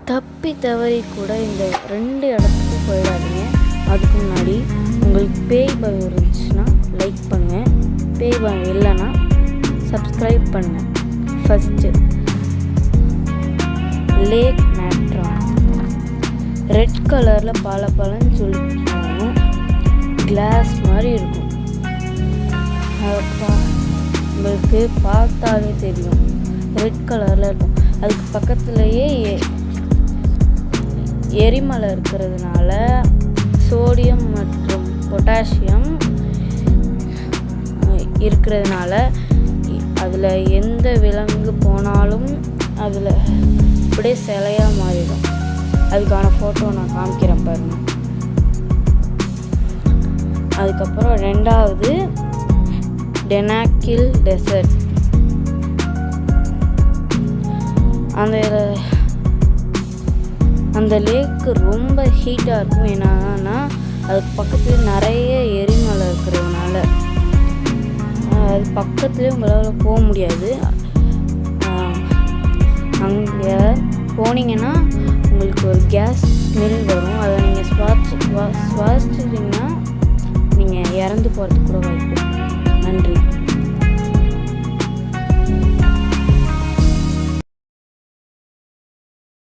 தப்பி தவறி கூட இந்த 2 இடத்துக்கு போயிடாதீங்க. அதுக்கு முன்னாடி உங்களுக்கு பேய் பயம் இருந்துச்சுன்னா லைக் பண்ணுங்கள், பேய் பயம் இல்லைன்னா சப்ஸ்கிரைப் பண்ணுங்க. ஃபஸ்ட்டு லேக் மேட்ரான் ரெட் கலரில் பளபளன்னு சொல்லிட்டு கிளாஸ் மாதிரி இருக்கும். உங்களுக்கு பார்த்தாலே தெரியும், ரெட் கலரில் இருக்கும். அதுக்கு பக்கத்துலேயே எரிமலை இருக்கிறதுனால சோடியம் மற்றும் பொட்டாசியம் இருக்கிறதுனால அதில் எந்த விலங்கு போனாலும் அதில் அப்படியே சிலையாக மாறிடும். அதுக்கான ஃபோட்டோ நான் காமிக்கிறேன் பாருங்க. அதுக்கப்புறம் 2வது டெனாக்கில் டெசர்ட். அந்த லேக்கு ரொம்ப ஹீட்டாக இருக்கும். என்னன்னா அதுக்கு பக்கத்தில் நிறைய எரிமலை இருக்கிறதுனால அது பக்கத்துலேயே உங்களால் போக முடியாது. அங்கே போனீங்கன்னா உங்களுக்கு ஒரு கேஸ் ஸ்மெல் வரும். அதை நீங்கள் சுவாசிச்சிட்டிங்கன்னா நீங்கள் இறந்து போகிறதுக்கு கூட வாய்ப்பு. நன்றி.